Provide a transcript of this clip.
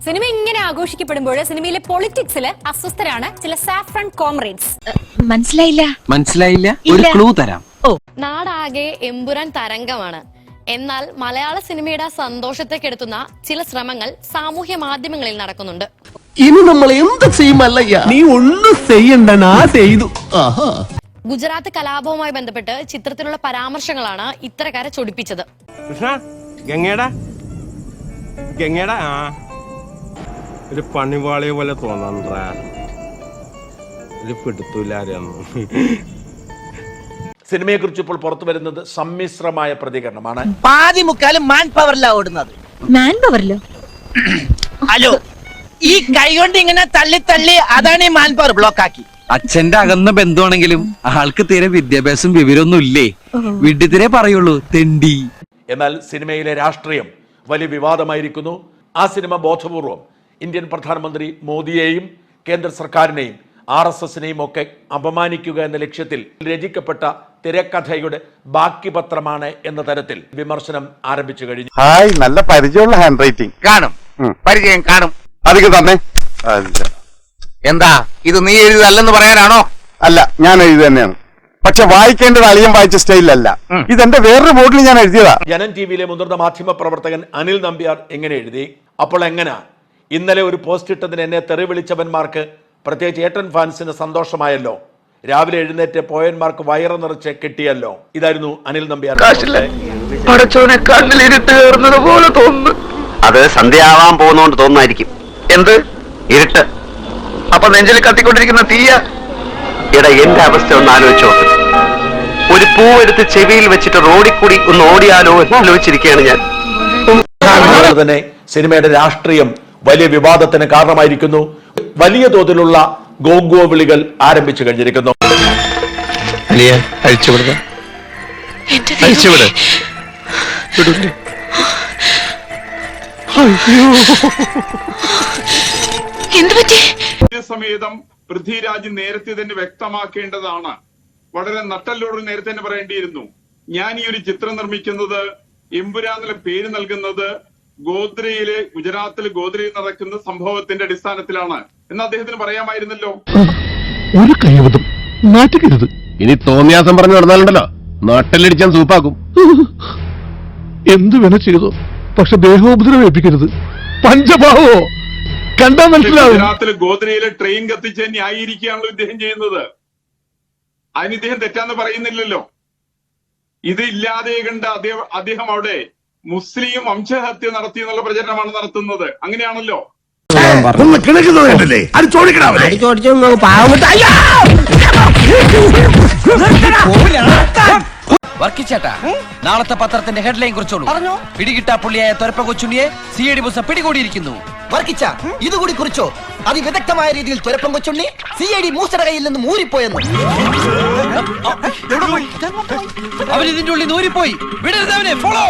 Cinema ഇങ്ങനെ ആഘോഷിക്കപ്പെടുമ്പോൾ സിനിമയിലെ പൊളിറ്റിക്സിൽ അസ്വസ്ഥരാണ് ചില സാഫ്രൺ കോമ്രേഡ്സ്. മനസ്സിലായില്ല ഒരു ക്ലൂ തരാം. നാടാകെ എമ്പുരാൻ തരംഗമാണ്. എന്നാൽ മലയാള സിനിമയുടെ സന്തോഷത്തെ കെടുത്തുന്ന ചില ശ്രമങ്ങൾ സാമൂഹ്യ മാധ്യമങ്ങളിൽ നടക്കുന്നുണ്ട്. ഇനി നമ്മൾ എന്ത് ചെയ്യുമല്ലയ്യ? നീ ഒന്നും ചെയ്യണ്ട, ഞാൻ ചെയ്തു. ഗുജറാത്ത് കലാപവുമായി ബന്ധപ്പെട്ട് ചിത്രത്തിലുള്ള പരാമർശങ്ങളാണ് ഇത്തരക്കാരെ ചൊടിപ്പിച്ചത്. ഒരു പണിവാളിയെ പോലെ തോന്നാ ഒരു പിടുത്തൂലാരെയൊന്നും. സിനിമയെ കുറിച്ച് ഇപ്പോൾ പുറത്തു വരുന്നത് സമ്മിശ്രമായ പ്രതികരണമാണ്. പാതി മുക്കാലും മാൻ പവറിലാ ഓടുന്നത്. മാൻ പവറിലോ? ഹലോ, ഈ കൈ കൊണ്ട് ഇങ്ങനെ തള്ളി തള്ളി അതാണ് ഈ മാൻ പവർ ബ്ലോക്ക് ആക്കി. അച്ഛന്റെ അകന്ന ബന്ധുവാണെങ്കിലും ആൾക്ക് തീരെ വിദ്യാഭ്യാസം വിവരമൊന്നും ഇല്ലേ. വിഡ്ഢിത്തിരെ പറയുള്ളൂ, തെണ്ടി. എന്നാൽ സിനിമയിലെ രാഷ്ട്രീയം വലിയ വിവാദമായിരിക്കുന്നു. ആ സിനിമ ബോധപൂർവം ഇന്ത്യൻ പ്രധാനമന്ത്രി മോദിയെയും കേന്ദ്ര സർക്കാരിനെയും RSSനെയും ഒക്കെ അപമാനിക്കുക എന്ന ലക്ഷ്യത്തിൽ രചിക്കപ്പെട്ട തിരക്കഥയുടെ ബാക്കി പത്രമാണ് എന്ന തരത്തിൽ വിമർശനം ആരംഭിച്ചു കഴിഞ്ഞു. ഹായ്, നല്ല പരിചയമുള്ള ഹാൻഡ് റൈറ്റിംഗ്. കാണും, പരിചയം കാണും. അധികം തന്നെ. എന്താ ഇത്, നീ എഴുതല്ലെന്ന് പറയാനാണോ? അല്ല, ഞാൻ എഴുതി തന്നെയാണ്. പക്ഷെ വായിക്കേണ്ടത് അളിയൻ വായിച്ച സ്റ്റൈലല്ല. ഇതെന്റെ വേറൊരു ബോർഡിൽ ഞാൻ എഴുതിയതാ. ജനം ടിവിയിലെ മുതിർന്ന മാധ്യമ പ്രവർത്തകൻ അനിൽ നമ്പ്യാർ എങ്ങനെ എഴുതി? അപ്പോൾ എങ്ങനെ ഇന്നലെ ഒരു പോസ്റ്റ് ഇട്ടതിന് എന്നെ തെറി വിളിച്ചവന്മാർക്ക്, പ്രത്യേകിച്ച് ഏട്ടൻ ഫാൻസിന് സന്തോഷമായല്ലോ. രാവിലെ എഴുന്നേറ്റ് പോയന്മാർക്ക് വയറ് നിറച്ച് കിട്ടിയല്ലോ. ഇതായിരുന്നു അനിൽ നമ്പ്യാർ. പോലെ തോന്നുന്നു. അത് സന്ധ്യയാവാൻ പോകുന്നോണ്ട് തോന്നുമായിരിക്കും. എന്ത് ഇരുട്ട്. അപ്പൊ നെഞ്ചിൽ കത്തിക്കൊണ്ടിരിക്കുന്ന തീയ. എടാ, എന്റെ അവസ്ഥ ഒന്ന് ആലോചിച്ചോ. ഒരു പൂവെടുത്ത് ചെവിയിൽ വെച്ചിട്ട് റോഡിൽ കൂടി ഒന്ന് ഓടിയാലോ എന്ന് ആലോചിച്ചിരിക്കുകയാണ് ഞാൻ. അതുപോലെ തന്നെ സിനിമയുടെ രാഷ്ട്രീയം വലിയ വിവാദത്തിന് കാരണമായിരിക്കുന്നു. വലിയ തോതിലുള്ള ഗോഗോ വിളികൾ ആരംഭിച്ചു കഴിഞ്ഞിരിക്കുന്നു. സമേതം പൃഥ്വിരാജ് നേരത്തെ തന്നെ വ്യക്തമാക്കേണ്ടതാണ്. വളരെ നട്ടല്ലോട് നേരത്തെ തന്നെ പറയേണ്ടിയിരുന്നു. ഞാൻ ഈ ഒരു ചിത്രം നിർമ്മിക്കുന്നത്, എമ്പുരാനിലെ പേര് നൽകുന്നത് ഗോദ്രയിലെ, ഗുജറാത്തിലെ ഗോദ്രയിൽ നടക്കുന്ന സംഭവത്തിന്റെ അടിസ്ഥാനത്തിലാണ് എന്ന് അദ്ദേഹത്തിന് പറയാമായിരുന്നല്ലോ. ഒരു കൈവതം നാട്ടിക്കരുത്. ഇനി തോന്നിയാസം പറഞ്ഞു നടന്നാലുണ്ടല്ലോ, നാട്ടിലടിച്ചാൻ സൂപ്പാക്കും. എന്തു വേണ ചെയ്തോ, പക്ഷെ ദേഹോപദ്രവേൽപ്പിക്കരുത്. പഞ്ചഭാവോ കണ്ടാ മനസ്സിലാവും. ഗുജറാത്തിലെ ഗോദ്രയിലെ ട്രെയിൻ കത്തിച്ച് ന്യായീകരിക്കുകയാണല്ലോ ഇദ്ദേഹം ചെയ്യുന്നത്. അതിന് ഇദ്ദേഹം തെറ്റാന്ന് പറയുന്നില്ലല്ലോ. ഇത് ഇല്ലാതെ കണ്ട അദ്ദേഹം അവിടെ മുസ്ലിം വംശഹത്യ നടത്തി എന്നുള്ള പ്രചരണമാണ് നടത്തുന്നത്. അങ്ങനെയാണല്ലോ. വർക്കിച്ചേട്ടാ, നാളത്തെ പത്രത്തിന്റെ ഹെഡ്ലൈൻ കുറിച്ചോളൂ. പിടികിട്ടാ പുള്ളിയായ തൊരപ്പ കൊച്ചുണ്ണിയെ CID ബുസ പിടികൂടിയിരിക്കുന്നു. വർക്കിച്ച, ഇതുകൂടി കുറിച്ചോ. അതിവിദഗ്ധമായ രീതിയിൽ തൊരപ്പൻ കൊച്ചുണ്ണി CID മൂസയുടെ കയ്യിൽ നിന്ന് മൂരിപ്പോയെന്ന്. അവൻ ഇതിന്റെ ഉള്ളിൽ നൂരിപ്പോയി. വിടരുത് അവനെ. ഫോളോ.